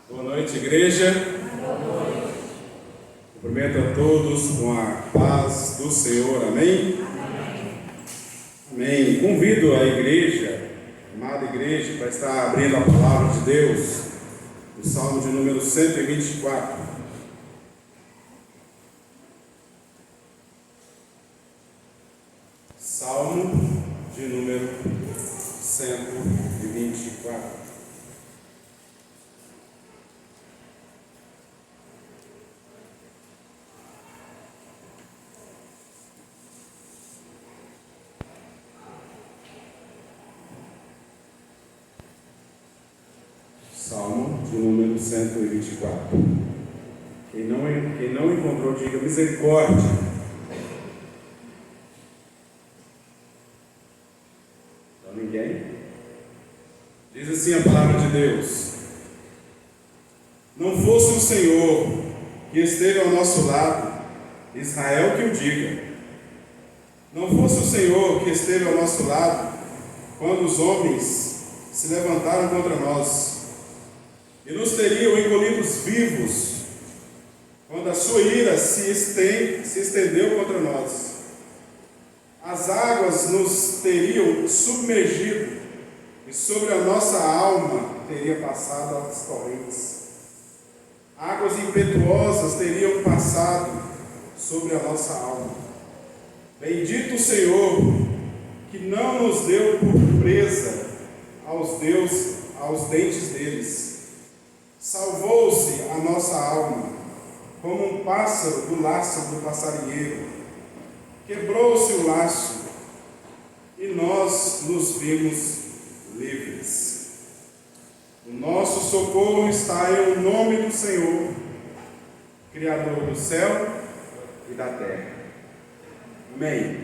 Boa noite, igreja. Boa noite. Cumprimento a todos com a paz do Senhor. Amém? Amém. Amém. Convido a igreja, amada igreja, para estar abrindo a palavra de Deus, no Salmo de número 124. Salmo de número 124. Salmo de número 124. Quem não encontrou, diga misericórdia. Então ninguém? Diz assim a palavra de Deus: não fosse o Senhor que esteve ao nosso lado, Israel que o diga. Não fosse o Senhor que esteve ao nosso lado, quando os homens se levantaram contra nós, e nos teriam engolidos vivos, quando a sua ira se estendeu contra nós. As águas nos teriam submergido, e sobre a nossa alma teria passado as torrentes. Águas impetuosas teriam passado sobre a nossa alma. Bendito o Senhor, que não nos deu por presa aos dentes deles. Salvou-se a nossa alma, como um pássaro do laço do passarinheiro. Quebrou-se o laço, e nós nos vimos livres. O nosso socorro está em o nome do Senhor, Criador do céu e da terra. Amém.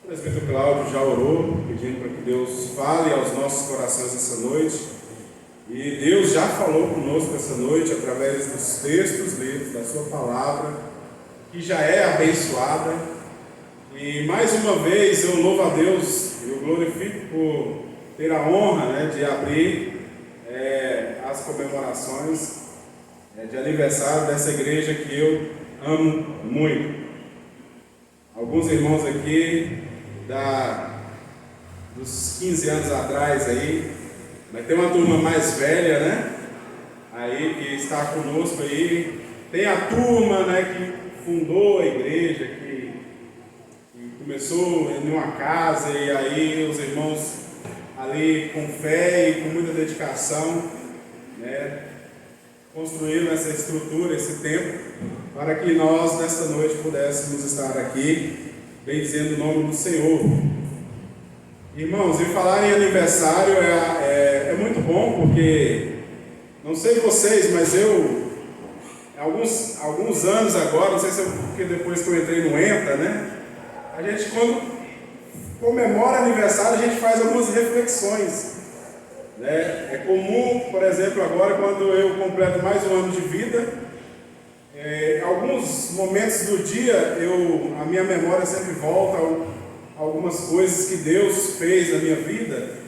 O presbítero Cláudio já orou, pedindo para que Deus fale aos nossos corações essa noite. E Deus já falou conosco essa noite através dos textos lidos, da sua palavra, que já é abençoada. E mais uma vez eu louvo a Deus, eu glorifico por ter a honra, de abrir as comemorações de aniversário dessa igreja que eu amo muito. Alguns irmãos aqui dos 15 anos atrás aí, mas tem uma turma mais velha, aí que está conosco aí. Tem a turma, que fundou a igreja, que começou em uma casa, e aí os irmãos ali com fé e com muita dedicação, construíram essa estrutura, esse templo, para que nós nesta noite pudéssemos estar aqui, bendizendo o nome do Senhor. Irmãos, e falar em aniversário é muito bom, porque, não sei vocês, mas eu, alguns anos agora, não sei se é porque depois que eu entrei no ENTA, a gente, quando comemora aniversário, a gente faz algumas reflexões. É comum, por exemplo, agora, quando eu completo mais um ano de vida, alguns momentos do dia, a minha memória sempre volta algumas coisas que Deus fez na minha vida,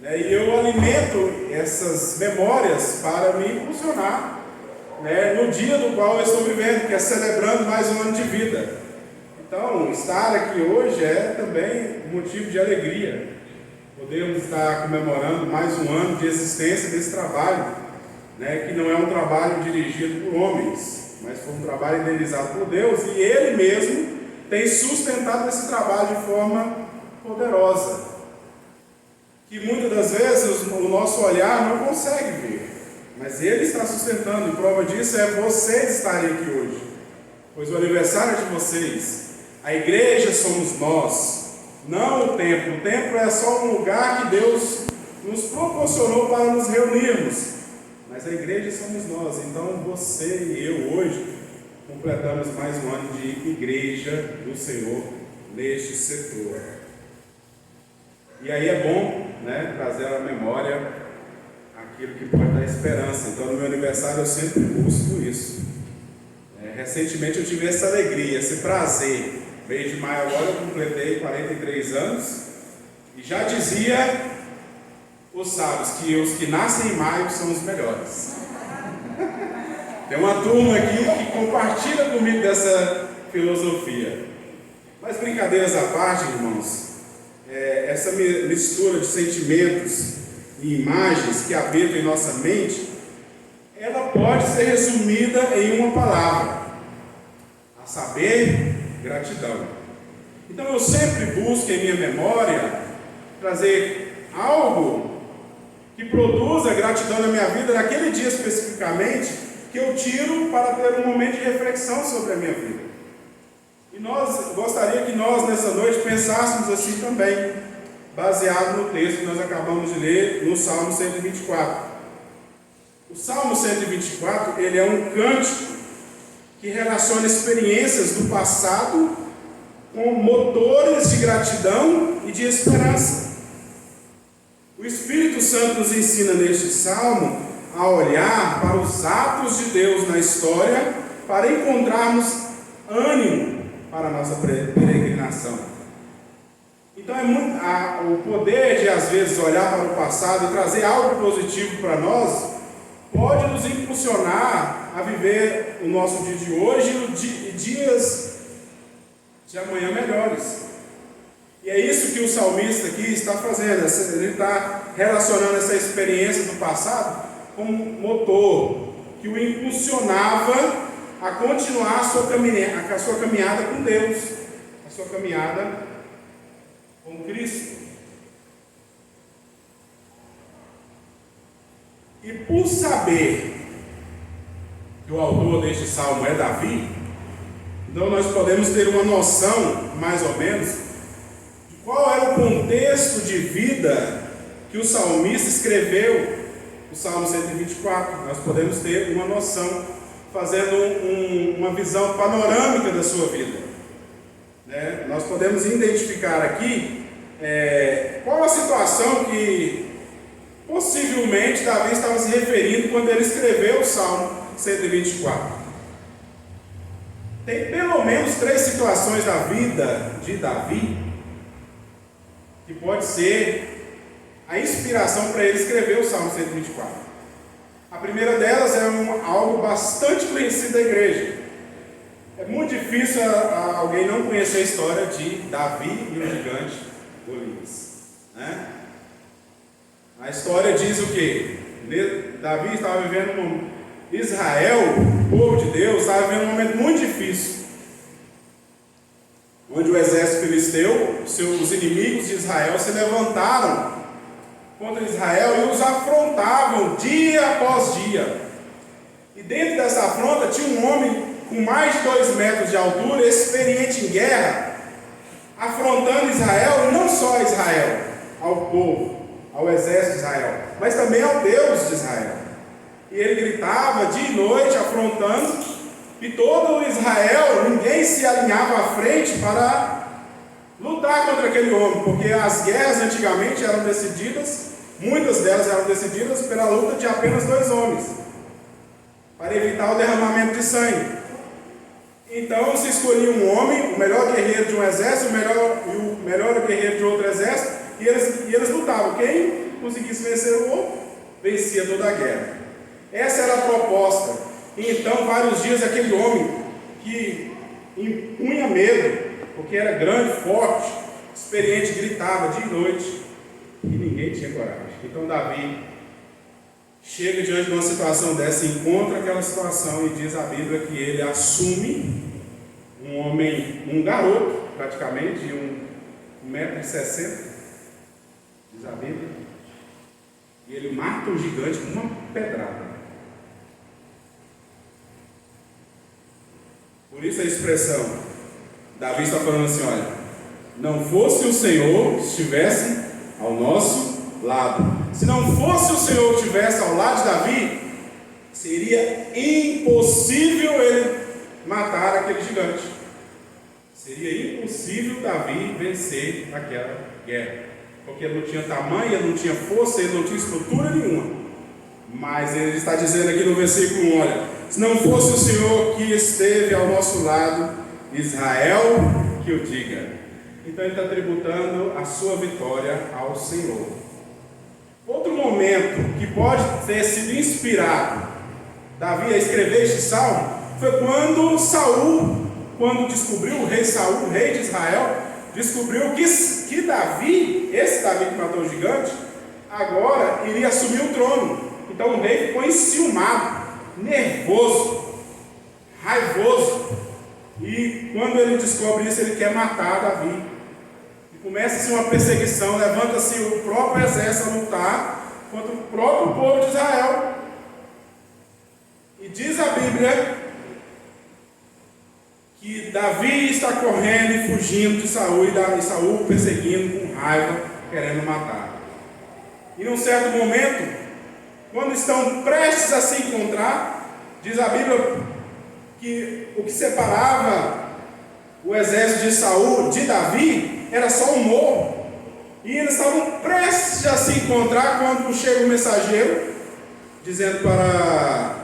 e eu alimento essas memórias para me impulsionar, no dia do qual eu estou vivendo, que é celebrando mais um ano de vida. Então, estar aqui hoje é também motivo de alegria. Podemos estar comemorando mais um ano de existência desse trabalho, que não é um trabalho dirigido por homens, mas foi um trabalho idealizado por Deus, e Ele mesmo tem sustentado esse trabalho de forma poderosa, que muitas das vezes o nosso olhar não consegue ver, mas Ele está sustentando, e prova disso é vocês estarem aqui hoje, pois o aniversário é de vocês. A igreja somos nós, não o templo. O templo é só um lugar que Deus nos proporcionou para nos reunirmos, mas a igreja somos nós. Então você e eu hoje completamos mais um ano de igreja do Senhor neste setor. E aí é bom, trazer à memória aquilo que pode dar esperança. Então no meu aniversário eu sempre busco isso. Recentemente eu tive essa alegria, esse prazer. Mês de maio agora eu completei 43 anos, e já dizia o tu sabes que os que nascem em maio são os melhores. Tem uma turma aqui que compartilha comigo dessa filosofia. Mas brincadeiras à parte, irmãos, essa mistura de sentimentos e imagens que habitam em nossa mente, ela pode ser resumida em uma palavra, a saber, gratidão. Então eu sempre busco em minha memória trazer algo que produza gratidão na minha vida, naquele dia especificamente, que eu tiro para ter um momento de reflexão sobre a minha vida. E gostaria que nós nessa noite pensássemos assim também, baseado no texto que nós acabamos de ler no Salmo 124. O Salmo 124, ele é um cântico que relaciona experiências do passado com motores de gratidão e de esperança. O Espírito Santo nos ensina neste salmo a olhar para os atos de Deus na história para encontrarmos ânimo para a nossa peregrinação. Então o poder de às vezes olhar para o passado e trazer algo positivo para nós pode nos impulsionar a viver o nosso dia de hoje e dias de amanhã melhores. E é isso que o salmista aqui está fazendo. Ele está relacionando essa experiência do passado com um motor que o impulsionava a continuar a sua caminhada com Deus, a sua caminhada com Cristo. E por saber que o autor deste salmo é Davi, então nós podemos ter uma noção, mais ou menos, de qual era o contexto de vida que o salmista escreveu o Salmo 124. Nós podemos ter uma noção, fazendo uma visão panorâmica da sua vida. Nós podemos identificar aqui qual a situação que possivelmente Davi estava se referindo quando ele escreveu o Salmo 124. Tem pelo menos 3 situações da vida de Davi que pode ser a inspiração para ele escrever o Salmo 124. A primeira delas é algo bastante conhecido da igreja. É muito difícil alguém não conhecer a história de Davi e o gigante Golias. A história diz o quê? Davi estava vivendo Israel, o povo de Deus, estava vivendo um momento muito difícil, onde o exército filisteu, os inimigos de Israel, se levantaram contra Israel e os afrontavam dia após dia. E dentro dessa afronta tinha um homem com mais de 2 metros de altura, experiente em guerra, afrontando Israel, e não só a Israel, ao povo, ao exército de Israel, mas também ao Deus de Israel. E ele gritava dia e noite, afrontando, e todo Israel, ninguém se alinhava à frente para lutar contra aquele homem, porque as guerras antigamente eram decididas, muitas delas eram decididas pela luta de apenas 2 homens, para evitar o derramamento de sangue. Então se escolhia um homem, o melhor guerreiro de um exército, o melhor guerreiro de outro exército, e eles lutavam. Quem conseguisse vencer o outro, vencia toda a guerra. Essa era a proposta. E então, vários dias, aquele homem que impunha medo, porque era grande, forte, experiente, gritava dia e noite, e ninguém tinha coragem. Então Davi chega diante de uma situação dessa, encontra aquela situação, e diz a Bíblia que ele assume um homem, um garoto, praticamente, de 1,60 m, diz a Bíblia, e ele mata o gigante com uma pedrada. Por isso a expressão, Davi está falando assim, olha, não fosse o Senhor que estivesse ao nosso lado. Se não fosse o Senhor que estivesse ao lado de Davi, seria impossível ele matar aquele gigante. Seria impossível Davi vencer aquela guerra, porque ele não tinha tamanho, ele não tinha força, ele não tinha estrutura nenhuma. Mas ele está dizendo aqui no versículo 1, olha, se não fosse o Senhor que esteve ao nosso lado, Israel que o diga. Então ele está tributando a sua vitória ao Senhor. Outro momento que pode ter sido inspirado Davi a escrever este salmo foi quando Saul, quando descobriu o rei Saul, o rei de Israel, descobriu que Davi, esse Davi que matou o gigante, agora iria assumir o trono. Então o rei ficou enciumado, nervoso, raivoso. E quando ele descobre isso, ele quer matar Davi. E começa-se uma perseguição, levanta-se o próprio exército a lutar contra o próprio povo de Israel. E diz a Bíblia que Davi está correndo e fugindo de Saul, e Saul perseguindo com raiva, querendo matar. E num certo momento, quando estão prestes a se encontrar, diz a Bíblia que o que separava o exército de Saul de Davi era só um morro. E eles estavam prestes a se encontrar quando chega um mensageiro dizendo para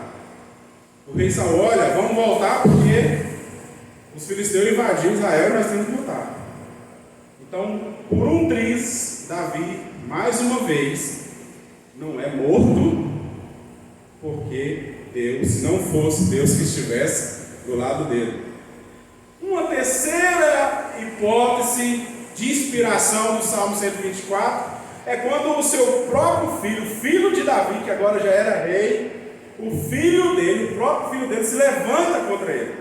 o rei Saul: olha, vamos voltar porque os filisteus invadiram Israel e nós temos que lutar. Então, por um triz, Davi, mais uma vez, não é morto, porque Deus, se não fosse Deus que estivesse do lado dele. Uma terceira hipótese de inspiração do Salmo 124 é quando o seu próprio filho, filho de Davi, que agora já era rei, o filho dele, o próprio filho dele, se levanta contra ele.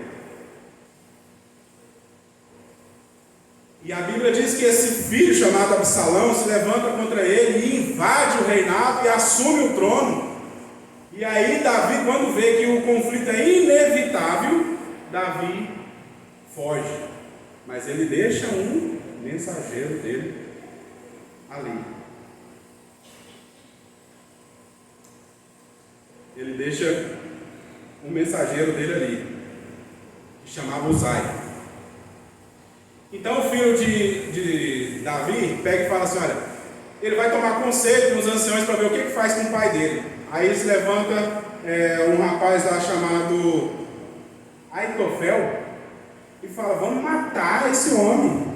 E a Bíblia diz que esse filho chamado Absalão se levanta contra ele e invade o reinado e assume o trono. E aí Davi, quando vê que o conflito é inevitável, Davi foge. Mas ele deixa um mensageiro dele ali. Ele deixa um mensageiro dele ali, que chamava Uzai. Então o filho de Davi pega e fala assim: olha, ele vai tomar conselho com os anciões para ver o que faz com o pai dele. Aí se levanta um rapaz lá chamado Aitofel e fala: vamos matar esse homem.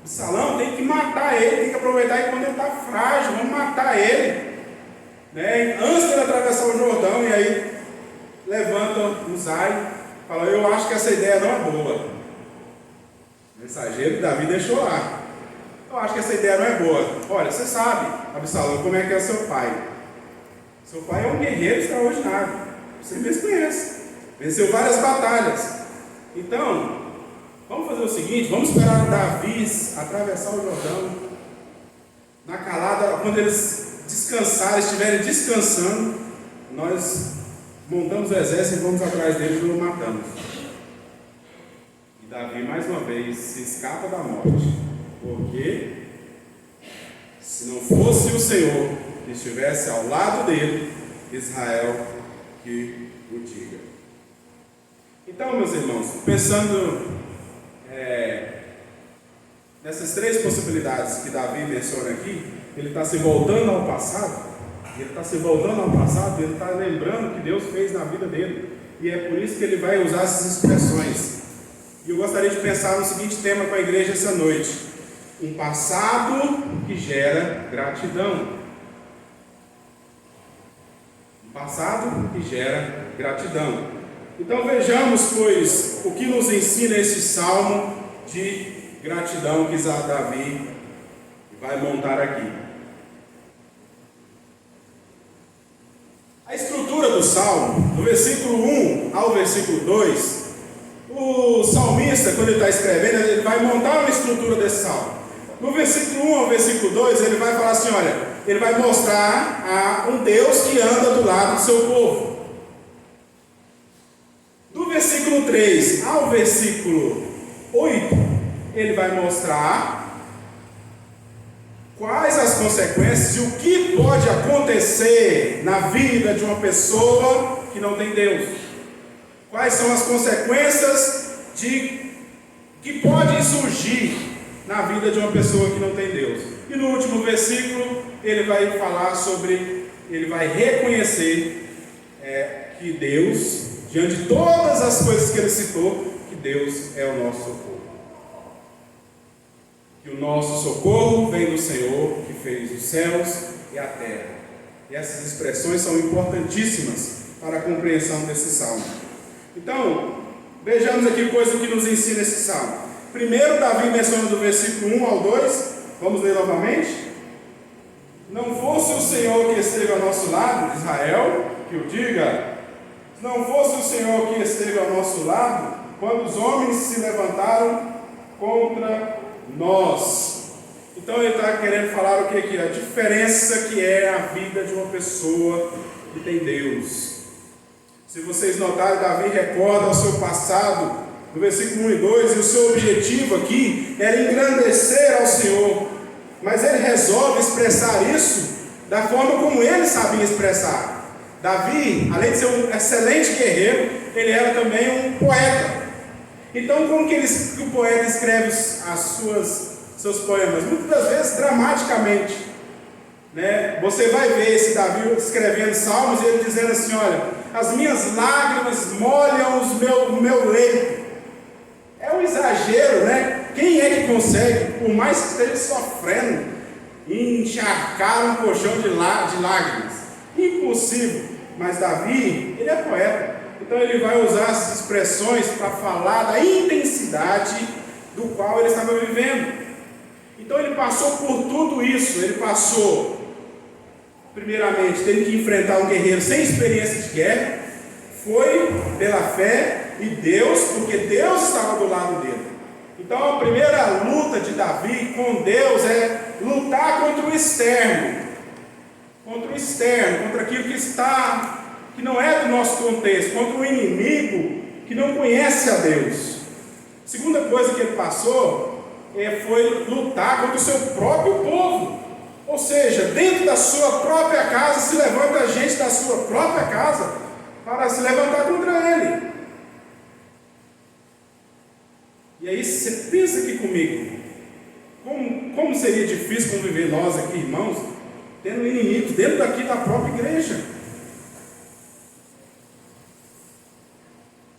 Absalão, tem que matar ele, tem que aproveitar que quando ele está frágil, vamos matar ele, né? Antes de ele atravessar o Jordão. E aí levanta Uzai e fala: eu acho que essa ideia não é boa. O mensageiro de Davi deixou lá: eu acho que essa ideia não é boa. Olha, você sabe, Absalão, como é que é seu pai. Seu pai é um guerreiro extraordinário, você mesmo conhece, venceu várias batalhas. Então, vamos fazer o seguinte: vamos esperar Davi atravessar o Jordão, na calada, quando eles descansarem, estiverem descansando, nós montamos o exército e vamos atrás deles e o matamos. E Davi, mais uma vez, se escapa da morte, porque se não fosse o Senhor que estivesse ao lado dele, Israel que o diga. Então, meus irmãos, pensando nessas três possibilidades que Davi menciona aqui, ele está se voltando ao passado, ele está lembrando o que Deus fez na vida dele, e é por isso que ele vai usar essas expressões. E eu gostaria de pensar no seguinte tema com a igreja essa noite: um passado que gera gratidão. Passado que gera gratidão. Então vejamos, pois, o que nos ensina esse salmo de gratidão que Davi vai montar aqui. A estrutura do salmo, do versículo 1 ao versículo 2, o salmista, quando ele está escrevendo, ele vai montar uma estrutura desse salmo. No versículo 1 ao versículo 2, ele vai falar assim: olha, ele vai mostrar a um Deus que anda do lado do seu povo. Do versículo 3 ao versículo 8, ele vai mostrar quais as consequências e o que pode acontecer na vida de uma pessoa que não tem Deus. Quais são as consequências que podem surgir na vida de uma pessoa que não tem Deus. E no último versículo, ele vai falar ele vai reconhecer que Deus, diante de todas as coisas que ele citou, que Deus é o nosso socorro. Que o nosso socorro vem do Senhor, que fez os céus e a terra. E essas expressões são importantíssimas para a compreensão desse salmo. Então, vejamos aqui coisa que nos ensina esse salmo. Primeiro, Davi menciona do versículo 1 ao 2, vamos ler novamente. Não fosse o Senhor que esteve ao nosso lado, Israel, que o diga. Não fosse o Senhor que esteve ao nosso lado, quando os homens se levantaram contra nós. Então ele está querendo falar o que aqui? A diferença que é a vida de uma pessoa que tem Deus. Se vocês notarem, Davi recorda o seu passado, no versículo 1 e 2, e o seu objetivo aqui era engrandecer ao Senhor. Mas ele resolve expressar isso da forma como ele sabia expressar. Davi, além de ser um excelente guerreiro, ele era também um poeta. Então, como que o poeta escreve seus poemas? Muitas das vezes dramaticamente, né? Você vai ver esse Davi escrevendo salmos e ele dizendo assim: olha, as minhas lágrimas molham o meu leito. É um exagero, né? Quem é que consegue, por mais que esteja sofrendo, encharcar um colchão de lágrimas? Impossível. Mas Davi, ele é poeta. Então ele vai usar essas expressões para falar da intensidade do qual ele estava vivendo. Então ele passou por tudo isso. Ele passou, primeiramente, tendo que enfrentar um guerreiro sem experiência de guerra. Foi pela fé e Deus, porque Deus estava do lado dele. Então a primeira luta de Davi com Deus é lutar contra o externo. Contra aquilo que não é do nosso contexto, contra o inimigo que não conhece a Deus. A segunda coisa que ele passou foi lutar contra o seu próprio povo. Ou seja, dentro da sua própria casa se levanta gente da sua própria casa para se levantar contra ele. E aí você pensa aqui comigo, como seria difícil conviver nós aqui, irmãos, tendo inimigos dentro daqui da própria igreja.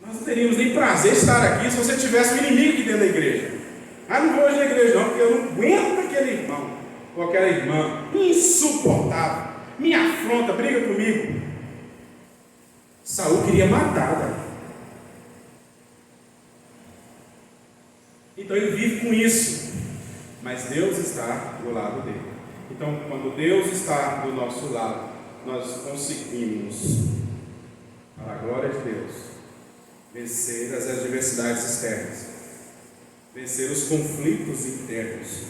Nós não teríamos nem prazer de estar aqui se você tivesse um inimigo aqui dentro da igreja. Não vou hoje na igreja não, porque eu não aguento aquele irmão ou aquela irmã insuportável, me afronta, briga comigo. Saul queria matar Davi. Então ele vive com isso, mas Deus está do lado dele. Então, quando Deus está do nosso lado, nós conseguimos, para a glória de Deus, vencer as adversidades externas, vencer os conflitos internos.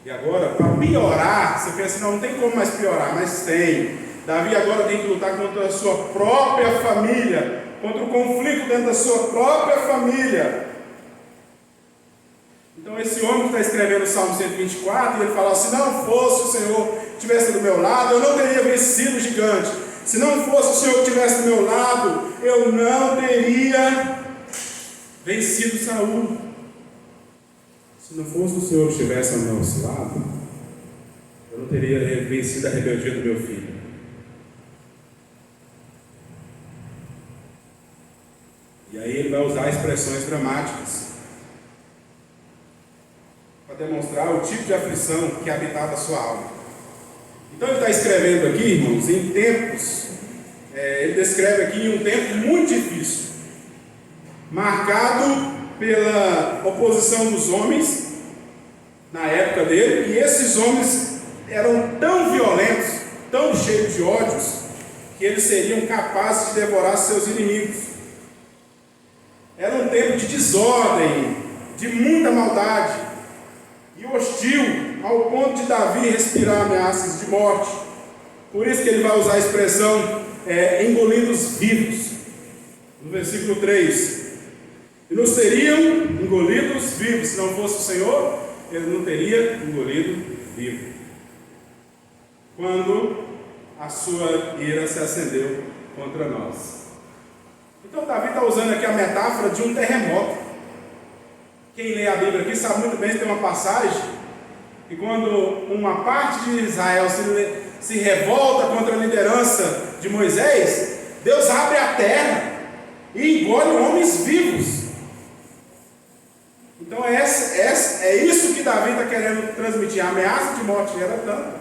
E agora, para piorar, você pensa, não tem como mais piorar, mas tem. Davi agora tem que lutar contra a sua própria família, contra o conflito dentro da sua própria família. Então esse homem que está escrevendo o Salmo 124, ele fala: se não fosse o Senhor que estivesse do meu lado, eu não teria vencido o gigante. Se não fosse o Senhor que estivesse do meu lado, eu não teria vencido Saul. Se não fosse o Senhor que estivesse ao nosso lado, eu não teria vencido a rebeldia do meu filho. E aí ele vai usar expressões dramáticas para demonstrar o tipo de aflição que habitava a sua alma. Então ele está escrevendo aqui, irmãos, em tempos, ele descreve aqui em um tempo muito difícil, marcado pela oposição dos homens na época dele, e esses homens eram tão violentos, tão cheios de ódios, que eles seriam capazes de devorar seus inimigos. Era um tempo de desordem, de muita maldade, e hostil, ao ponto de Davi respirar ameaças de morte. Por isso que ele vai usar a expressão engolidos vivos. No versículo 3: e nos teriam engolidos vivos. Se não fosse o Senhor, ele não teria engolido vivo. Quando a sua ira se acendeu contra nós. Então Davi está usando aqui a metáfora de um terremoto. Quem lê a Bíblia aqui sabe muito bem que tem uma passagem que quando uma parte de Israel se revolta contra a liderança de Moisés, Deus abre a terra e engole homens vivos. Então é isso que Davi está querendo transmitir. A ameaça de morte era tanta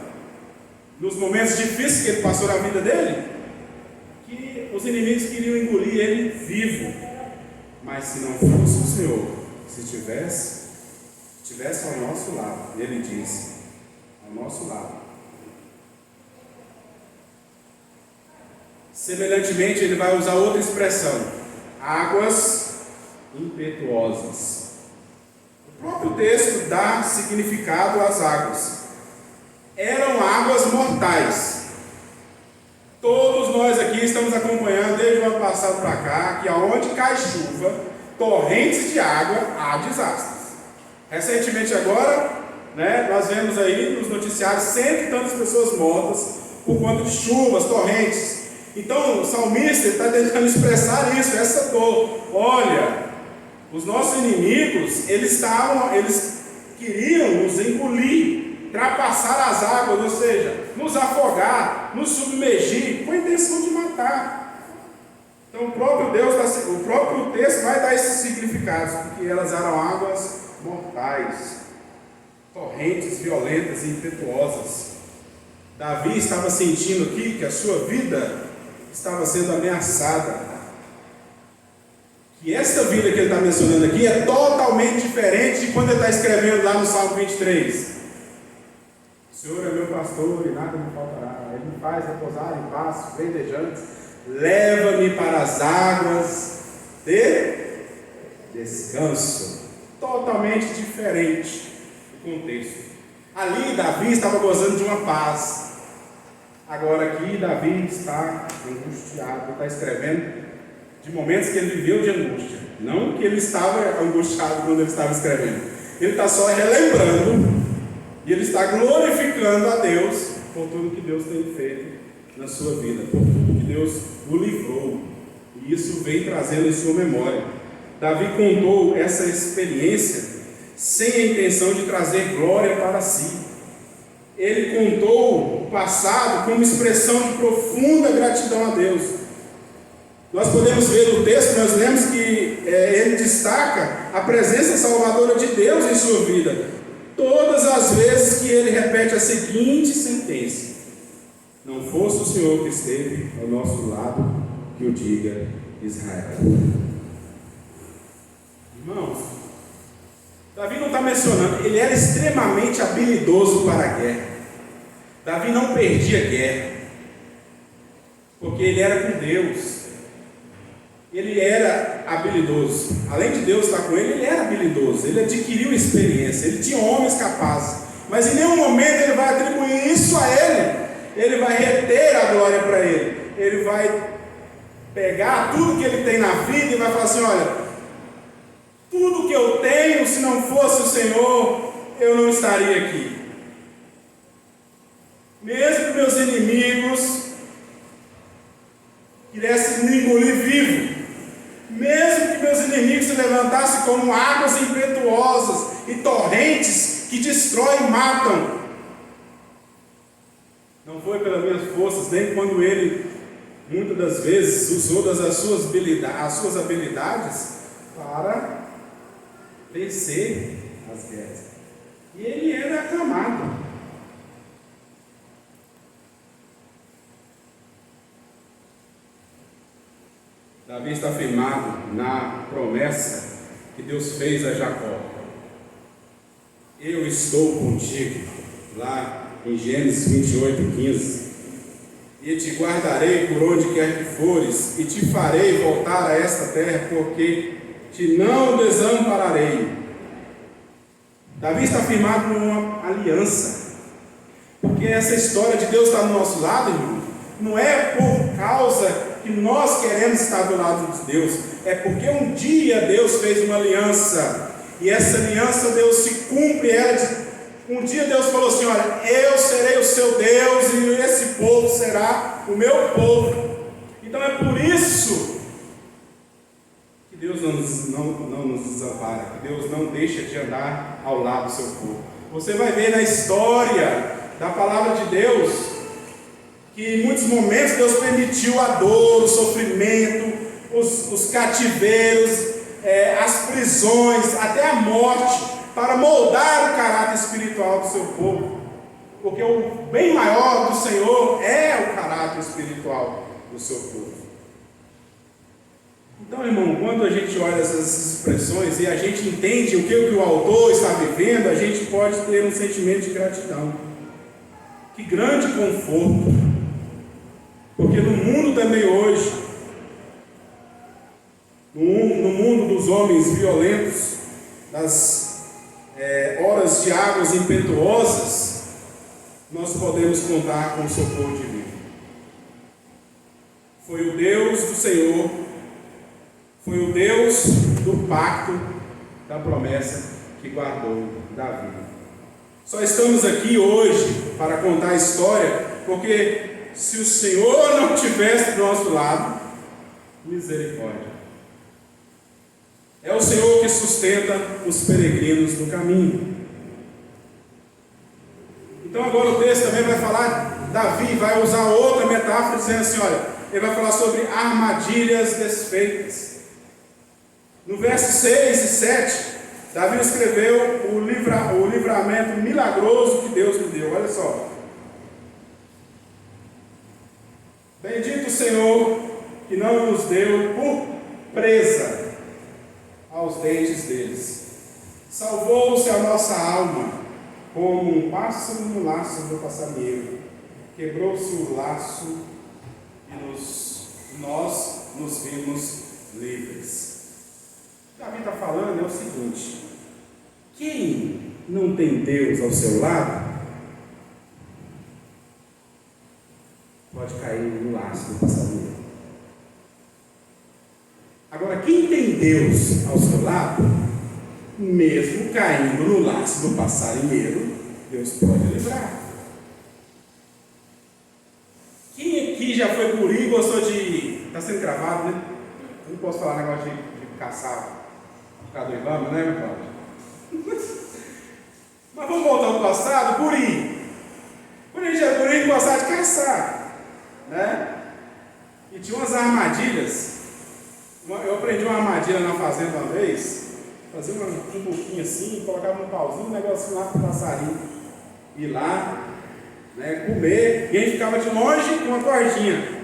nos momentos difíceis que ele passou na vida dele, que os inimigos queriam engolir ele vivo. Mas se não fosse o Senhor, se tivesse ao nosso lado, ele disse, ao nosso lado. Semelhantemente, ele vai usar outra expressão, águas impetuosas. O próprio texto dá significado às águas. Eram águas mortais. Todos nós aqui estamos acompanhando desde o ano passado para cá que aonde cai chuva, torrentes de água, há desastres. Recentemente agora, nós vemos aí nos noticiários cento e tantas pessoas mortas por conta de chuvas, torrentes. Então o salmista está tentando expressar isso, essa dor. Olha, os nossos inimigos, eles queriam nos engolir, ultrapassar as águas, ou seja, nos afogar, nos submergir, com a intenção de matar. Então o próprio texto vai dar esses significados, porque elas eram águas mortais, torrentes violentas e impetuosas. Davi estava sentindo aqui que a sua vida estava sendo ameaçada. E essa vida que ele está mencionando aqui é totalmente diferente de quando ele está escrevendo lá no Salmo 23. O Senhor é meu pastor e nada me faltará. Ele me faz repousar em pastos verdejantes. Leva-me para as águas de descanso. Totalmente diferente do contexto. Ali Davi estava gozando de uma paz. Agora aqui Davi está angustiado. Ele está escrevendo de momentos que ele viveu de angústia. Não que ele estava angustiado quando ele estava escrevendo. Ele está só relembrando. E ele está glorificando a Deus por tudo que Deus tem feito na sua vida, por tudo que Deus o livrou. E isso vem trazendo em sua memória. Davi contou essa experiência sem a intenção de trazer glória para si. Ele contou o passado como expressão de profunda gratidão a Deus. Nós podemos ver no texto, nós lemos que ele destaca a presença salvadora de Deus em sua vida. Todas as vezes que ele repete a seguinte sentença: não fosse o Senhor que esteve ao nosso lado, que o diga Israel. Irmãos, Davi não está mencionando, ele era extremamente habilidoso para a guerra. Davi não perdia guerra, porque ele era com Deus. Ele era habilidoso. Além de Deus estar com ele, ele era habilidoso. Ele adquiriu experiência. Ele tinha homens capazes. Mas em nenhum momento ele vai atribuir isso a ele. Ele vai reter a glória para ele. Ele vai pegar tudo que ele tem na vida e vai falar assim: olha, tudo que eu tenho, se não fosse o Senhor, eu não estaria aqui. Mesmo que meus inimigos quisessem me engolir vivo, mesmo que meus inimigos se levantassem como águas impetuosas e torrentes que destroem e matam, não foi pelas minhas forças, nem quando ele muitas das vezes usou as suas habilidades para vencer as guerras. E ele era aclamado. Davi está firmado na promessa que Deus fez a Jacó. Eu estou contigo, lá em Gênesis 28:15. E te guardarei por onde quer que fores, e te farei voltar a esta terra, porque te não desampararei. Davi está firmado numa aliança, porque essa história de Deus estar do nosso lado, irmão, não é por causa que nós queremos estar do lado de Deus, é porque um dia Deus fez uma aliança, e essa aliança Deus se cumpre. Um dia Deus falou assim: olha, eu serei o seu Deus e esse povo será o meu povo. Então é por isso que Deus não nos desampara, que Deus não deixa de andar ao lado do seu povo. Você vai ver na história da palavra de Deus que em muitos momentos Deus permitiu a dor, o sofrimento, os cativeiros, as prisões, até a morte, para moldar o caráter espiritual do seu povo. porque o bem maior do Senhor é o caráter espiritual do seu povo. Então, irmão, quando a gente olha essas expressões e a gente entende o que o autor está vivendo, a gente pode ter um sentimento de gratidão. Que grande conforto! Porque no mundo também hoje, no mundo dos homens violentos, das horas de águas impetuosas, nós podemos contar com o socorro divino. Foi o Deus do Senhor, foi o Deus do pacto, da promessa que guardou Davi. Só estamos aqui hoje para contar a história, porque se o Senhor não estivesse do nosso lado, misericórdia. É o Senhor que sustenta os peregrinos no caminho. Então agora o texto também vai falar, Davi vai usar outra metáfora, dizendo assim, olha, ele vai falar sobre armadilhas desfeitas. No verso 6 e 7, Davi escreveu o livramento milagroso que Deus lhe deu. Olha só. Bendito o Senhor que não nos deu por presa aos dentes deles. Salvou-se a nossa alma como um pássaro no laço do passarinheiro. Quebrou-se o laço e nós nos vimos livres. Davi está falando é o seguinte: quem não tem Deus ao seu lado pode cair no laço do passarinheiro. Agora, quem tem Deus ao seu lado, mesmo caindo no laço do passarinheiro, Deus pode livrar. Quem aqui já foi curir e gostou de... Está sendo gravado, né? Eu não posso falar negócio de caçar por causa do Ibama, né, meu Cláudio? Mas vamos voltar ao passado, Guri. Quando a gente era Guri, gostava de caçar, né? E tinha umas armadilhas. Eu aprendi uma armadilha na fazenda uma vez. Fazia um pouquinho assim, colocava um pauzinho, um negocinho lá para o passarinho ir lá, né, comer, e a gente ficava de longe com uma cordinha.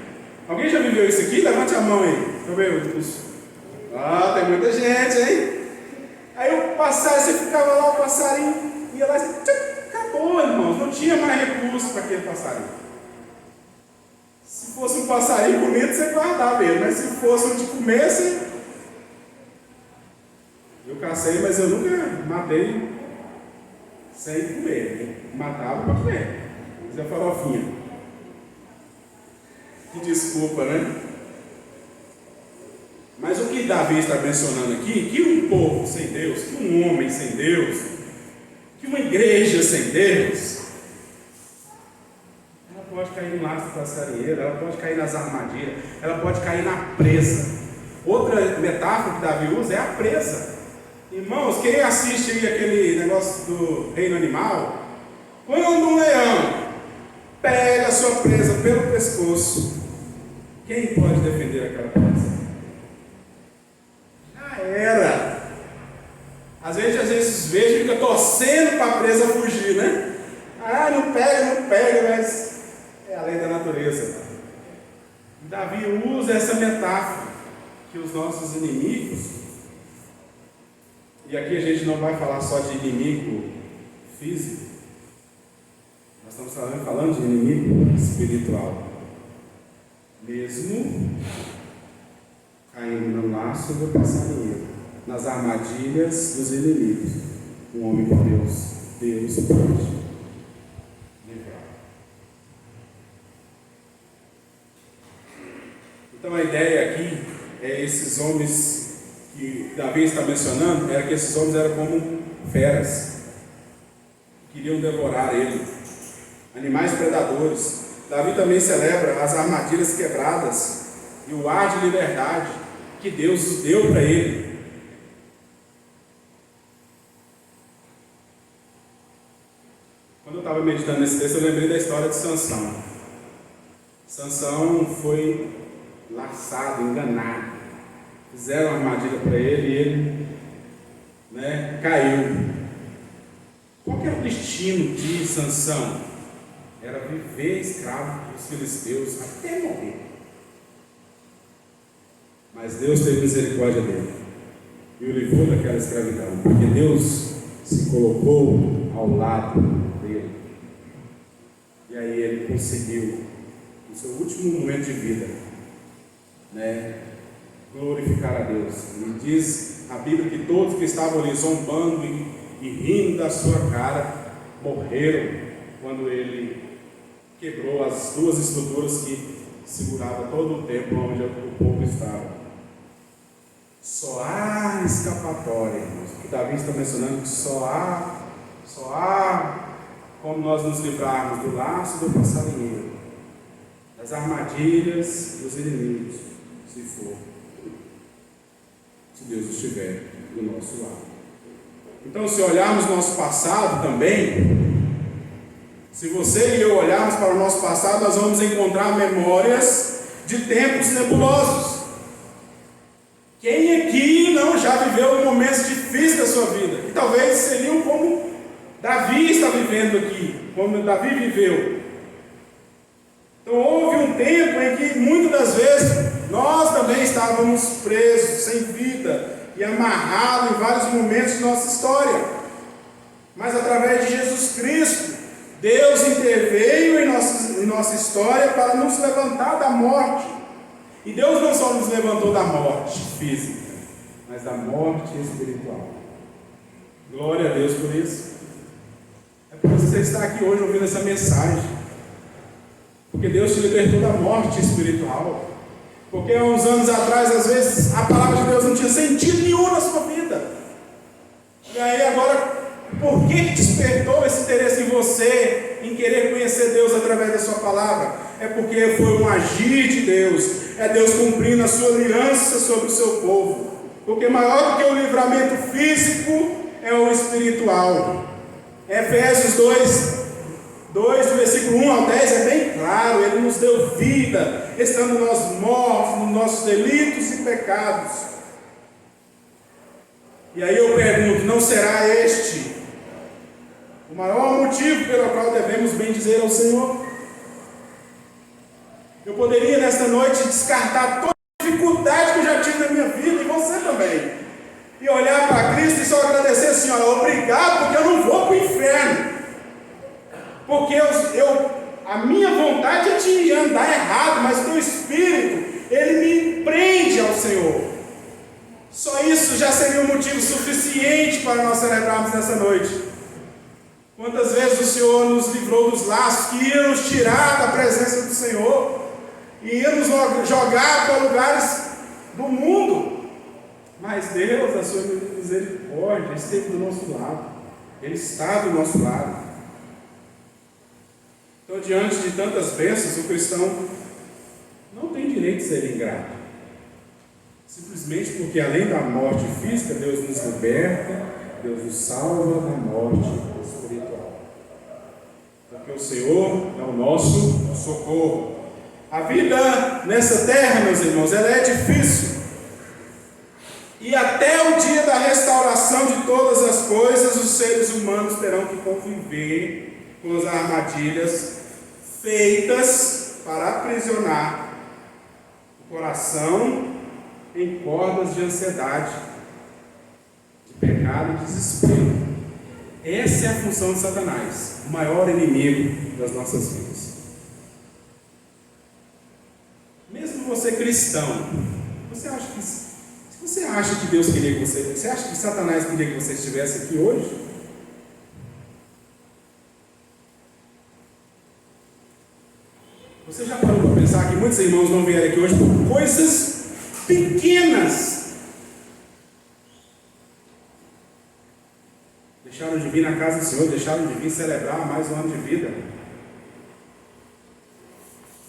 Alguém já viveu isso aqui? Levante a mão aí. Deixa eu ver isso. Ah, tem muita gente, hein? Aí o passarinho, você ficava lá, o passarinho ia lá e acabou, irmãos. Não tinha mais recurso para aquele passarinho. Se fosse um passarinho bonito, você guardava ele, mas se fosse um de comer, você... Eu cacei, mas eu nunca matei sem comer. Eu matava para comer. Fazia farofinha. Que desculpa, né? Mas o que Davi está mencionando aqui, que um povo sem Deus, que um homem sem Deus, que uma igreja sem Deus, ela pode cair no laço do passarinheiro, ela pode cair nas armadilhas, ela pode cair na presa. Outra metáfora que Davi usa é a presa. Irmãos, quem assiste aí aquele negócio do reino animal, quando um leão pega a sua presa pelo pescoço, quem pode defender aquela presa? Já era. Às vezes vejo e fica torcendo para a presa fugir, né? Ah, não pega, mas é a lei da natureza. Davi usa essa metáfora que os nossos inimigos, e aqui a gente não vai falar só de inimigo físico, nós estamos falando de inimigo espiritual. Mesmo caindo no laço do passarinheiro, nas armadilhas dos inimigos, um homem com Deus pode livrar. Então a ideia aqui é esses homens que Davi está mencionando, era que esses homens eram como feras, queriam devorar ele, animais predadores. Davi também celebra as armadilhas quebradas e o ar de liberdade que Deus deu para ele. Quando eu estava meditando nesse texto, eu lembrei da história de Sansão. Sansão foi laçado, enganado. Fizeram uma armadilha para ele e ele, caiu. Qual que era o destino de Sansão? era viver escravo dos filisteus até morrer. Mas Deus teve misericórdia dele e o livrou daquela escravidão, porque Deus se colocou ao lado dele. E aí ele conseguiu, no seu último momento de vida, glorificar a Deus. E diz a Bíblia que todos que estavam ali zombando e rindo da sua cara morreram quando ele quebrou as duas estruturas que seguravam todo o templo onde o povo estava. Só há escapatória, irmãos. O que Davi está mencionando, que só há como nós nos livrarmos do laço do passarinheiro, das armadilhas dos inimigos, se Deus estiver do nosso lado. Então, se olharmos nosso passado também, se você e eu olharmos para o nosso passado, nós vamos encontrar memórias de tempos nebulosos. Quem aqui não já viveu momentos difíceis da sua vida? E talvez seriam como Davi está vivendo aqui, como Davi viveu. Então houve um tempo em que muitas das vezes nós também estávamos presos, sem vida e amarrados em vários momentos de nossa história. Mas através de Jesus Cristo, Deus interveio em nossa história para nos levantar da morte. E Deus não só nos levantou da morte física, mas da morte espiritual. Glória a Deus por isso. É por isso que você está aqui hoje ouvindo essa mensagem. Porque Deus te libertou da morte espiritual. Porque há uns anos atrás, às vezes, a palavra de Deus não tinha sentido nenhum na sua vida. E aí agora, por que despertou esse interesse em você, em querer conhecer Deus através da sua palavra? É porque foi um agir de Deus. É Deus cumprindo a sua aliança sobre o seu povo. Porque maior do que o livramento físico é o espiritual. Efésios 2, do versículo 1 ao 10 é bem claro. Ele nos deu vida, estando nós mortos nos nossos delitos e pecados. E aí eu pergunto, não será este o maior motivo pelo qual devemos bendizer ao Senhor? Eu poderia nesta noite descartar toda a dificuldade que eu já tive na minha vida, e você também, e olhar para Cristo e só agradecer, Senhor, obrigado, porque eu não vou para o inferno, porque a minha vontade é de andar errado, mas o teu Espírito, ele me prende ao Senhor. Só isso já seria um motivo suficiente para nós celebrarmos nessa noite. Quantas vezes o Senhor nos livrou dos laços que iam nos tirar da presença do Senhor e iam nos jogar para lugares do mundo, mas Deus, a sua misericórdia, esteve do nosso lado. Ele está do nosso lado. Então, diante de tantas bênçãos, o cristão não tem direito de ser ingrato, simplesmente porque além da morte física, Deus nos liberta, Deus nos salva da morte espiritual, porque o Senhor é o nosso socorro. A vida nessa terra, meus irmãos, ela é difícil, e até o dia da restauração de todas as coisas, os seres humanos terão que conviver com as armadilhas feitas para aprisionar o coração em cordas de ansiedade, de pecado e desespero. Essa é a função de Satanás, o maior inimigo das nossas vidas. Mesmo você cristão, você acha que Deus queria que você acha que Satanás queria que você estivesse aqui hoje? Você já parou para pensar que muitos irmãos não vieram aqui hoje por coisas pequenas? Deixaram de vir na casa do Senhor, deixaram de vir celebrar mais um ano de vida.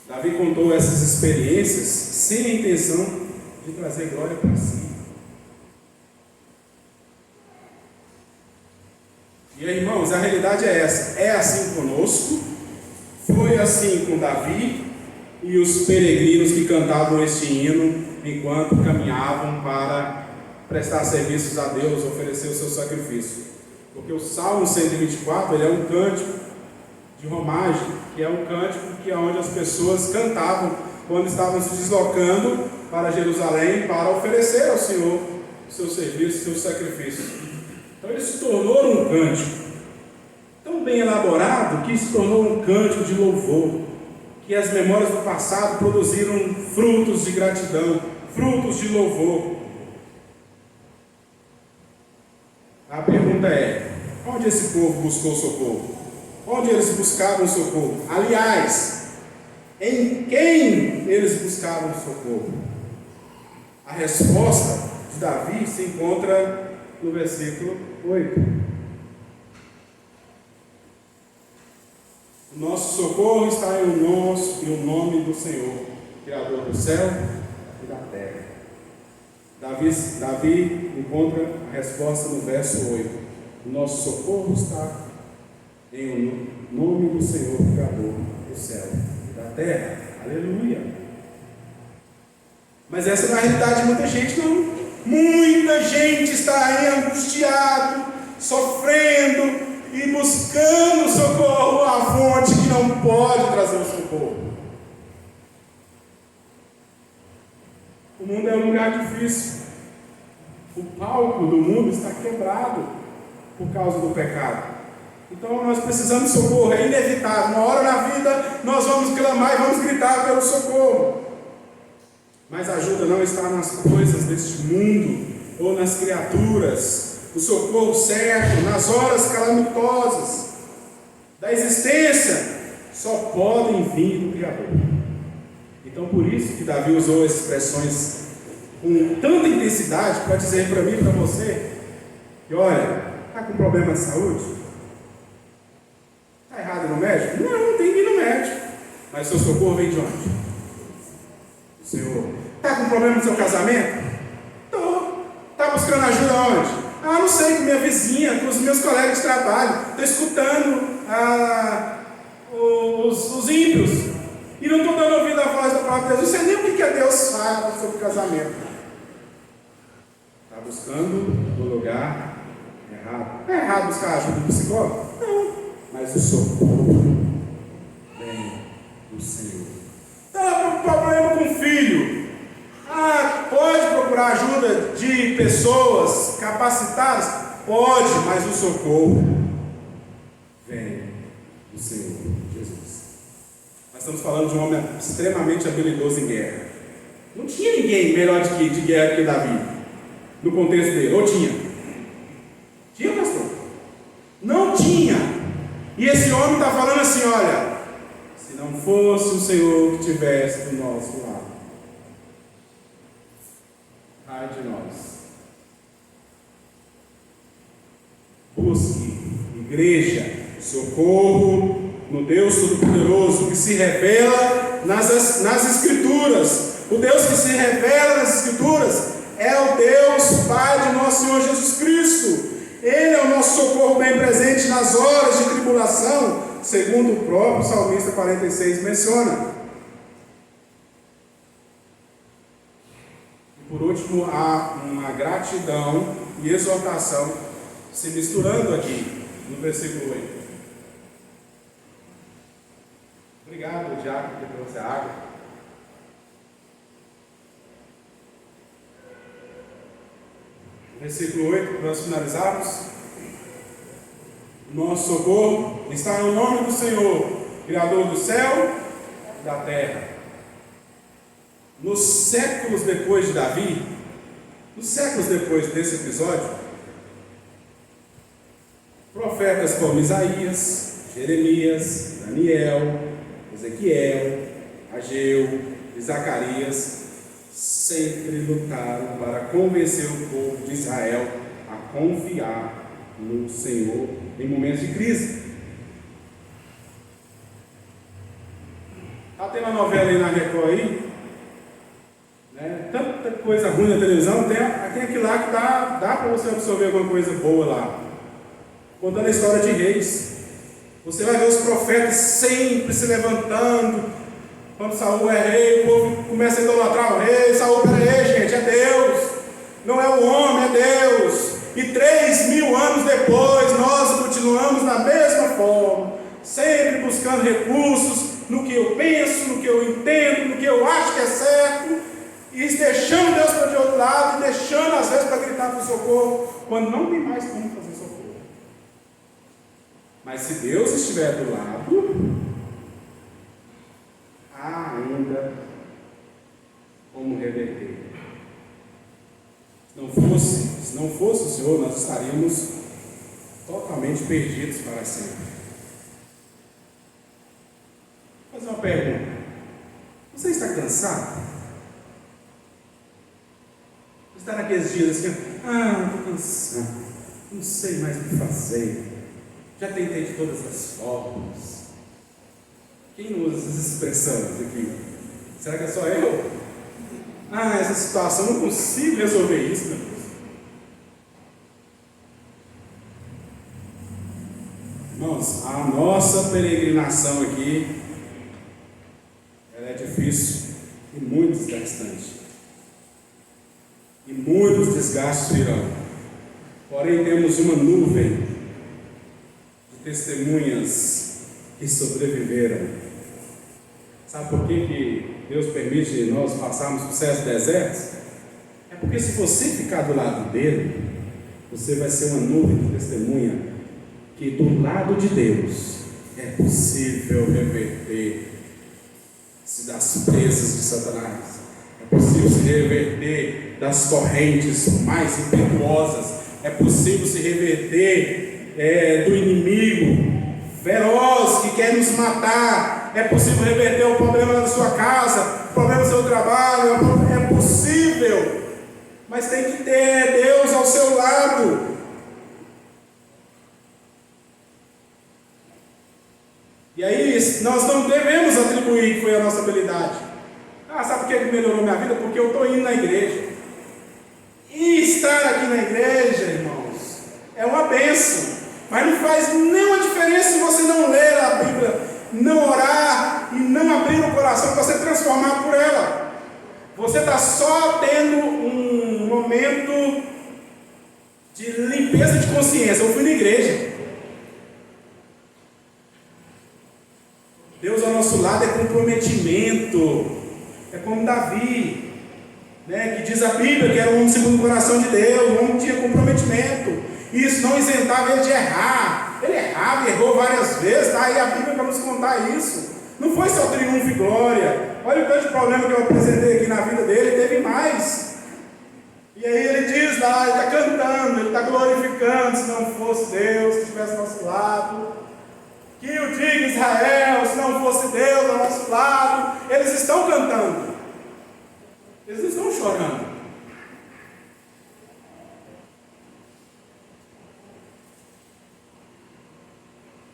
Davi contou essas experiências sem a intenção de trazer glória para si. E aí, irmãos, a realidade é essa. É assim conosco, foi assim com Davi e os peregrinos que cantavam este hino enquanto caminhavam para prestar serviços a Deus, oferecer o seu sacrifício. Porque o Salmo 124, ele é um cântico de romagem, que é um cântico que é onde as pessoas cantavam quando estavam se deslocando para Jerusalém para oferecer ao Senhor o seu serviço, o seu sacrifício. Então ele se tornou um cântico tão bem elaborado que se tornou um cântico de louvor, que as memórias do passado produziram frutos de gratidão, frutos de louvor. A pergunta é: onde esse povo buscou socorro? Onde eles buscavam socorro? Aliás, em quem eles buscavam socorro? A resposta de Davi se encontra no versículo 8. O nosso socorro está em o nome do Senhor, Criador do céu e da terra. Davi encontra a resposta no verso 8. O nosso socorro está em o nome do Senhor, Criador do céu e da terra. Aleluia! Mas essa não é a realidade de muita gente, não. Muita gente está aí angustiado, sofrendo e buscando socorro à fonte que não pode trazer o socorro. O mundo é um lugar difícil. O palco do mundo está quebrado por causa do pecado. Então nós precisamos de socorro, é inevitável. Uma hora na vida nós vamos clamar e vamos gritar pelo socorro. Mas a ajuda não está nas coisas deste mundo ou nas criaturas. O socorro certo, nas horas calamitosas da existência, só podem vir do Criador. Então por isso que Davi usou expressões com tanta intensidade para dizer para mim e para você que, olha, está com problema de saúde? Está errado ir no médico? Não tem que ir no médico. Mas o seu socorro vem de onde? Do Senhor. Está com problema no seu casamento? Estou. Está buscando ajuda onde? Não sei, com minha vizinha, com os meus colegas de trabalho. Estou escutando os ímpios. E não estou dando ouvido à voz da palavra de Deus. Não sei nem o que Deus fala sobre casamento. Está buscando no lugar errado. É errado buscar ajuda do psicólogo? Não. Mas o socorro vem do Senhor. Está com problema com o filho? Pode procurar ajuda de pessoas capacitadas? Pode, mas o socorro vem do Senhor Jesus. Nós estamos falando de um homem extremamente habilidoso em guerra. Não tinha ninguém melhor de guerra que Davi, no contexto dele, ou tinha? Tinha, pastor? Não tinha. E esse homem está falando assim: olha, se não fosse o Senhor que estivesse do nosso lado, ai de nós. Busque, igreja, socorro no Deus Todo-Poderoso que se revela nas Escrituras. O Deus que se revela nas Escrituras é o Deus Pai de nosso Senhor Jesus Cristo. Ele é o nosso socorro bem presente nas horas de tribulação, segundo o próprio Salmista 46 menciona. E por último, há uma gratidão e exortação se misturando aqui no versículo 8. Obrigado, Diácono, que trouxe a água. Versículo 8, para nós finalizarmos. Nosso socorro está no nome do Senhor, Criador do céu e da terra. Nos séculos depois de Davi, nos séculos depois desse episódio, profetas como Isaías, Jeremias, Daniel, Ezequiel, Ageu e Zacarias sempre lutaram para convencer o povo de Israel a confiar no Senhor em momentos de crise. Está tendo uma novela aí na Record aí, né? Tanta coisa ruim na televisão, tem aquilo lá que dá para você absorver alguma coisa boa lá, contando a história de reis. Você vai ver os profetas sempre se levantando. Quando Saul é rei, o povo começa a idolatrar o rei. Saul, peraí, gente, é Deus, não é o homem, é Deus. E 3.000 anos depois, nós continuamos da mesma forma, sempre buscando recursos, eu entendo, no que eu acho que é certo, e deixando Deus para de outro lado, e deixando às vezes para gritar por socorro, quando não tem mais como fazer socorro. Mas se Deus estiver do lado, há ainda como reverter. Se não fosse o Senhor, nós estaríamos totalmente perdidos para sempre. Vou fazer uma pergunta. Você está cansado? Você está naqueles dias assim, estou cansado, não sei mais o que fazer, já tentei de todas as formas. Quem não usa essas expressões aqui? Será que é só eu? Essa situação, eu não consigo resolver isso, meu Deus. Irmãos, a nossa peregrinação aqui, ela é difícil e muito desgastante. E muitos desgastes virão. Porém, temos uma nuvem de testemunhas que sobreviveram. Sabe por que Deus permite nós passarmos por certos desertos? É porque se você ficar do lado dele, você vai ser uma nuvem de testemunha que do lado de Deus é possível reverter-se das presas de Satanás. É possível se reverter das correntes mais impetuosas. É possível se reverter do inimigo feroz que quer nos matar. É possível reverter o problema da sua casa, o problema do seu trabalho. É possível, mas tem que ter Deus ao seu lado. E aí nós não devemos atribuir que foi a nossa habilidade. Sabe por que melhorou minha vida? Porque eu estou indo na igreja. E estar aqui na igreja, irmãos, é uma bênção. Mas não faz nenhuma diferença se você não ler a Bíblia, não orar e não abrir o coração para ser transformado por ela. Você está só tendo um momento de limpeza de consciência. Eu fui na igreja. Deus ao nosso lado é comprometimento. É como Davi, que diz a Bíblia que era um homem segundo o coração de Deus, um homem que tinha comprometimento. Isso não isentava ele de errar. Ele errava e errou várias vezes, tá? E a Bíblia para nos contar isso. Não foi só triunfo e glória. Olha o grande problema que eu apresentei aqui na vida dele, teve mais. E aí ele diz lá, ele está cantando, ele está glorificando, se não fosse Deus que estivesse ao nosso lado. Que o diga Israel, se não fosse Deus ao nosso lado. Eles estão cantando. Eles estão chorando.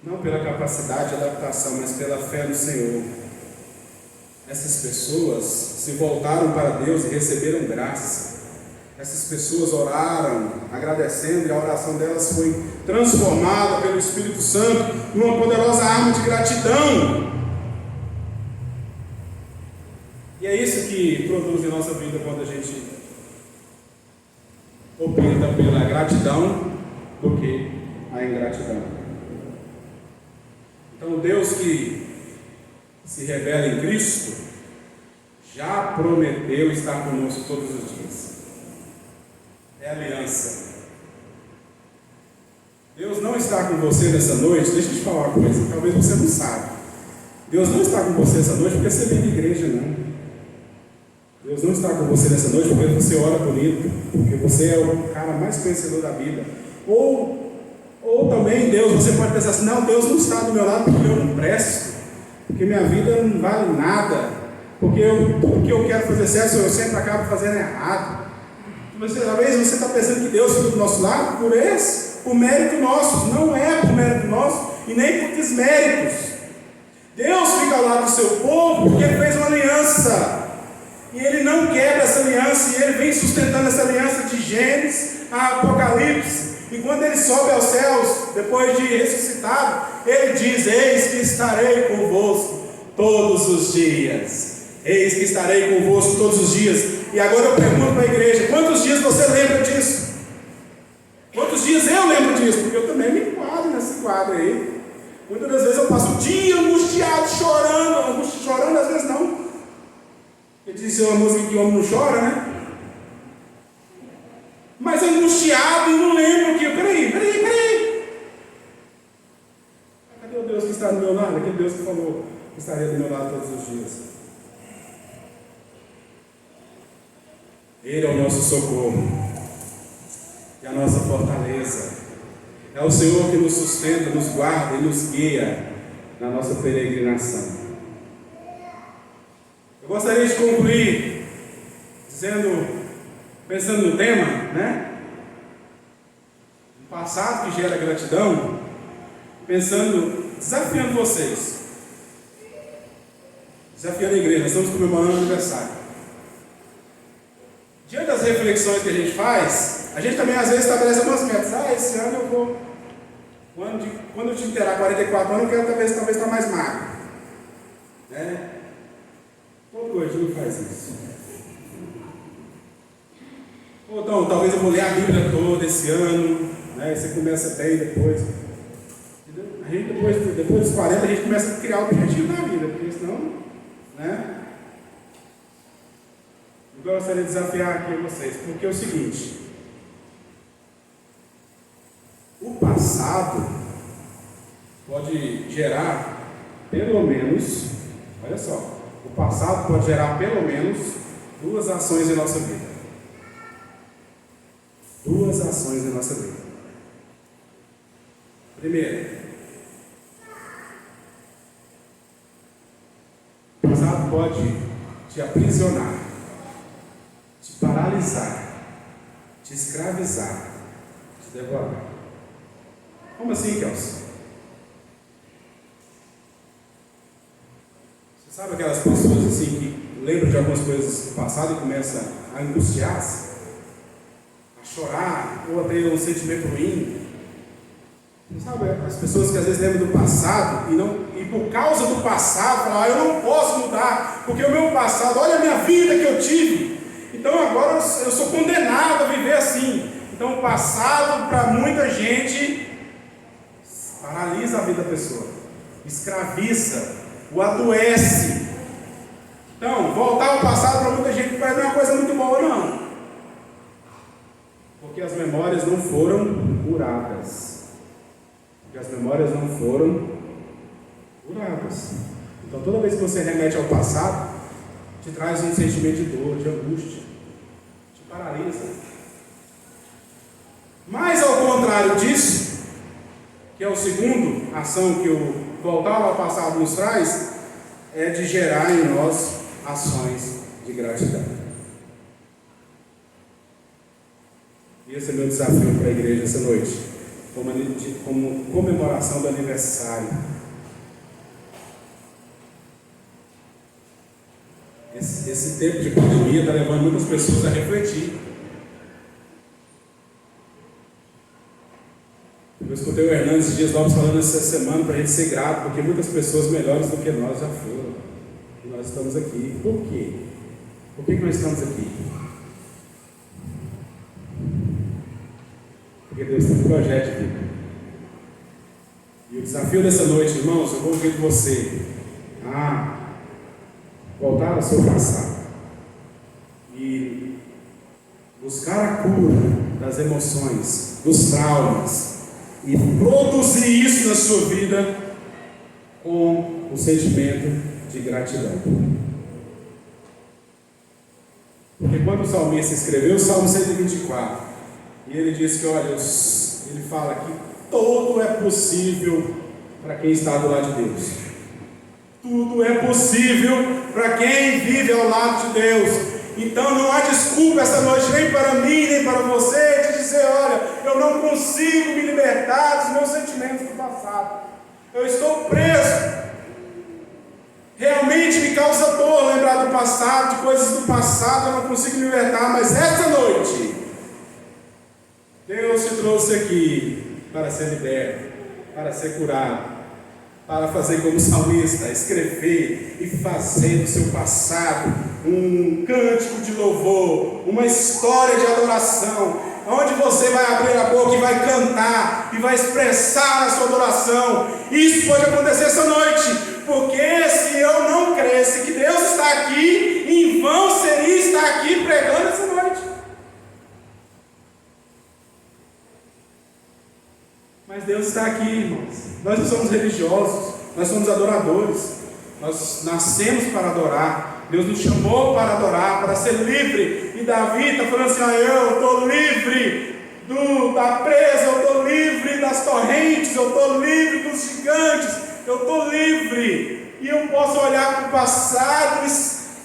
Não pela capacidade de adaptação, mas pela fé no Senhor. Essas pessoas se voltaram para Deus e receberam graça. Essas pessoas oraram, agradecendo, e a oração delas foi transformada pelo Espírito Santo numa poderosa arma de gratidão. E é isso que produz em nossa vida quando a gente opta pela gratidão do que a ingratidão. Então, Deus que se revela em Cristo já prometeu estar conosco todos os dias. É aliança. Deus não está com você nessa noite. Deixa eu te falar uma coisa, talvez você não saiba. Deus não está com você essa noite porque você vem na igreja, não. Deus não está com você nessa noite porque você ora bonito, porque você é o cara mais conhecedor da Bíblia. Ou também Deus, você pode pensar assim, não, Deus não está do meu lado porque eu não presto, porque minha vida não vale nada, porque tudo que eu quero fazer certo, eu sempre acabo fazendo errado. Talvez você está pensando que Deus fica do nosso lado por mérito nosso. Não é por mérito nosso e nem por desméritos. Deus fica ao lado do seu povo porque Ele fez uma aliança. E Ele não quebra essa aliança. E Ele vem sustentando essa aliança de Gênesis a Apocalipse. E quando Ele sobe aos céus, depois de ressuscitado, Ele diz: eis que estarei convosco todos os dias. Eis que estarei convosco todos os dias. E agora eu pergunto para a igreja: quantos dias você lembra disso? Quantos dias eu lembro disso? Porque eu também me enquadro nesse quadro aí. Muitas das vezes eu passo o dia angustiado, chorando às vezes não, disse uma música que o homem não chora, né? Mas angustiado e não lembro o que. Peraí. Cadê o Deus que está do meu lado? Aquele Deus que falou que estaria do meu lado todos os dias. Ele é o nosso socorro e a nossa fortaleza. É o Senhor que nos sustenta, nos guarda e nos guia na nossa peregrinação. Eu gostaria de concluir pensando no tema, né? O passado que gera gratidão, desafiando vocês, desafiando a igreja. Nós estamos comemorando o aniversário. Diante das reflexões que a gente faz, a gente também às vezes estabelece algumas metas. Esse ano eu vou, quando eu tiver 44 anos, eu quero talvez estar mais magro, né? Todo gordinho faz isso. Ou então, talvez eu vou ler a Bíblia toda esse ano, né? Você começa bem depois. A gente depois dos 40 a gente começa a criar objetivo na vida, porque senão, né? Eu gostaria de desafiar aqui vocês, porque é o seguinte: o passado pode gerar pelo menos, olha só, o passado pode gerar pelo menos duas ações em nossa vida. Duas ações em nossa vida. Primeiro, o passado pode te aprisionar, te paralisar, te escravizar, te devorar. Como assim, Kelsey? Você sabe aquelas pessoas assim que lembram de algumas coisas do passado e começam a angustiar-se, a chorar, ou a ter um sentimento ruim? Sabe, as pessoas que às vezes lembram do passado e por causa do passado falam: eu não posso mudar, porque o meu passado, olha a minha vida que eu tive, então agora eu sou condenado a viver assim. Então o passado, para muita gente, paralisa a vida da pessoa, escraviza, o adoece. Então, voltar ao passado para muita gente não é uma coisa muito boa, não, porque as memórias não foram curadas. Porque as memórias não foram curadas. Então, toda vez que você remete ao passado, te traz um sentimento de dor, de angústia, te paralisa. Mas, ao contrário disso, que é o segundo ação que o voltar ao passado nos traz, é de gerar em nós ações de gratidão. E esse é meu desafio para a igreja essa noite, como comemoração do aniversário. Esse tempo de pandemia está levando muitas pessoas a refletir. Eu escutei o Hernandes Dias Lopes falando essa semana para a gente ser grato, porque muitas pessoas melhores do que nós já foram. E nós estamos aqui. Por quê? Por que nós estamos aqui? Porque Deus tem um projeto de vida. E o desafio dessa noite, irmãos, eu vou ouvir de você a voltar ao seu passado e buscar a cura das emoções, dos traumas, e produzir isso na sua vida com o sentimento de gratidão. Porque quando o salmista escreveu o Salmo 124, e ele diz que, olha, ele fala que tudo é possível para quem está do lado de Deus. Tudo é possível para quem vive ao lado de Deus. Então não há desculpa essa noite, nem para mim, nem para você, de dizer: olha, eu não consigo me libertar dos meus sentimentos do passado. Eu estou preso. Realmente me causa dor lembrar do passado, de coisas do passado, eu não consigo me libertar. Mas esta noite, Deus te trouxe aqui para ser liberto, para ser curado, para fazer como salmista, escrever e fazer do seu passado um cântico de louvor, uma história de adoração, onde você vai abrir a boca e vai cantar e vai expressar a sua adoração. Isso pode acontecer essa noite, porque se eu não cresce que Deus está aqui Em vão seria estar aqui pregando essa noite. Mas Deus está aqui, irmãos. Nós não somos religiosos, nós somos adoradores. Nós nascemos para adorar. Deus nos chamou para adorar, para ser livre. E Davi está falando assim: eu estou livre da presa, eu estou livre das torrentes, eu estou livre dos gigantes, eu estou livre. E eu posso olhar para o passado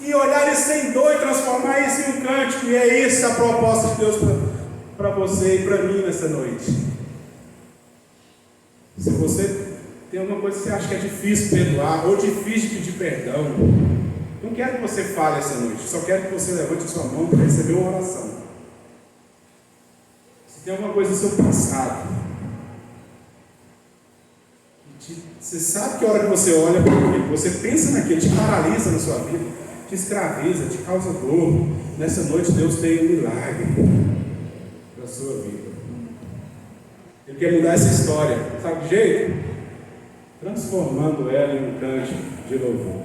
e olhar isso em dor e transformar isso em um cântico. E é isso a proposta de Deus para você e para mim nessa noite. Se você tem alguma coisa que você acha que é difícil perdoar ou difícil pedir perdão, não quero que você fale essa noite, só quero que você levante a sua mão para receber uma oração. Se tem alguma coisa no seu passado, você sabe que a hora que você olha para aquilo, você pensa naquilo, te paralisa na sua vida, te escraviza, te causa dor. Nessa noite Deus tem um milagre para a sua vida. Ele quer mudar essa história, sabe de jeito? Transformando ela em um cântico de louvor.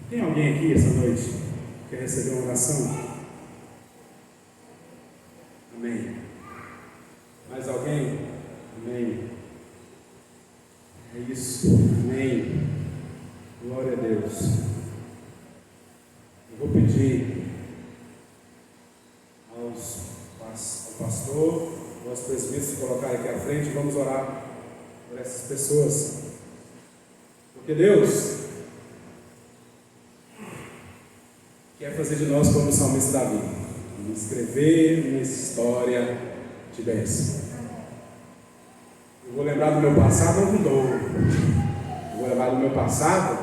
Tem alguém aqui essa noite que quer receber uma oração? Amém. Mais alguém? Amém. É isso. Amém. Glória a Deus. Eu vou pedir ao pastor, aos presbíteros se colocarem aqui à frente, vamos orar por essas pessoas. Porque Deus quer fazer de nós como o salmista Davi, escrever uma história de bênção. Eu vou lembrar do meu passado não com dor. Eu vou lembrar do meu passado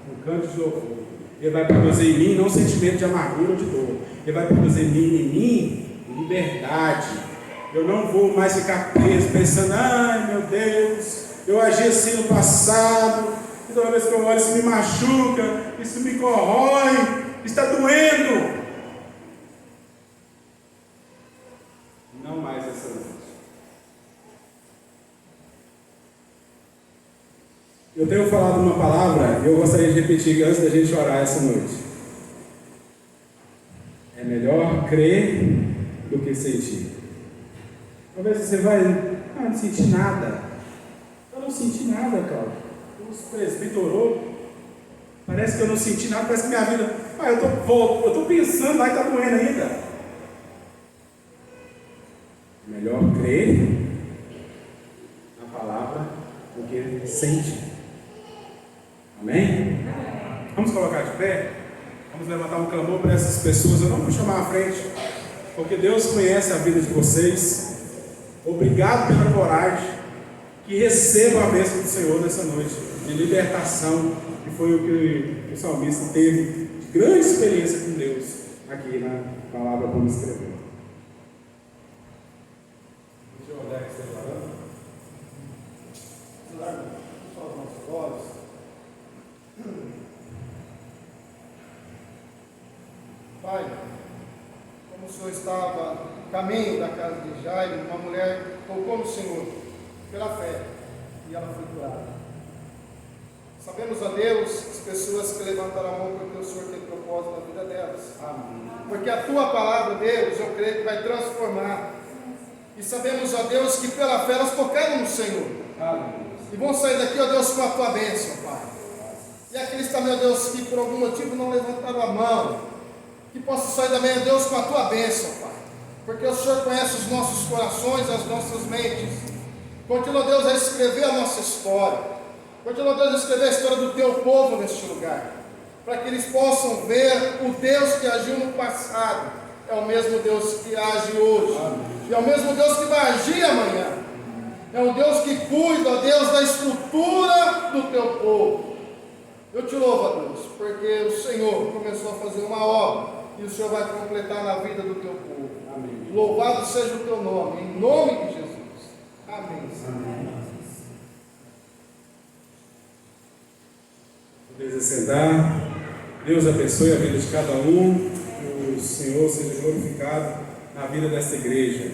com canto de louvor. Ele vai produzir em mim não sentimento de amargura ou de dor. Ele vai produzir em mim liberdade. Eu não vou mais ficar preso pensando: ai meu Deus, eu agi assim no passado, e toda vez que eu olho isso me machuca, isso me corrói, está doendo. Não mais essa noite. Eu tenho falado uma palavra e eu gostaria de repetir antes da gente orar essa noite. É melhor crer do que sentir. Talvez você vai: não senti nada. Eu não senti nada, Cláudio. O presbítero orou. Parece que eu não senti nada, parece que minha vida. Eu estou pensando, lá está doendo ainda. Melhor crer na palavra do que sentir. Amém? Vamos colocar de pé? Vamos levantar um clamor para essas pessoas. Eu não vou chamar à frente, porque Deus conhece a vida de vocês. Obrigado pela coragem. Que recebam a bênção do Senhor nessa noite de libertação, que foi o que o salmista teve de grande experiência com Deus aqui na palavra como escreveu. Deixa eu olhar que você está falando. Só os nossos olhos. Pai, como o Senhor estava no caminho da casa de Jairo, uma mulher tocou no Senhor pela fé e ela foi curada. Sabemos, a Deus, as pessoas que levantaram a mão porque o Senhor tem propósito na vida delas. Amém. Porque a Tua palavra, Deus, eu creio que vai transformar. E sabemos, ó Deus, que pela fé elas tocaram no Senhor. Amém. E vão sair daqui, ó Deus, com a Tua bênção, Pai. E aqueles também, ó Deus, que por algum motivo não levantaram a mão, que possam sair também, ó Deus, com a Tua bênção, Pai. Porque o Senhor conhece os nossos corações, as nossas mentes. Continua, Deus, a escrever a nossa história. Continua, Deus, a escrever a história do Teu povo neste lugar. Para que eles possam ver o Deus que agiu no passado. É o mesmo Deus que age hoje. Amém. E é o mesmo Deus que vai agir amanhã. É um Deus que cuida, ó Deus, da estrutura do Teu povo. Eu te louvo, ó Deus, porque o Senhor começou a fazer uma obra. E o Senhor vai completar na vida do Teu povo. Amém. Louvado seja o Teu nome, em nome de Jesus. Amém. Amém. Deus sentar. Deus abençoe a vida de cada um. Que o Senhor seja glorificado na vida desta igreja.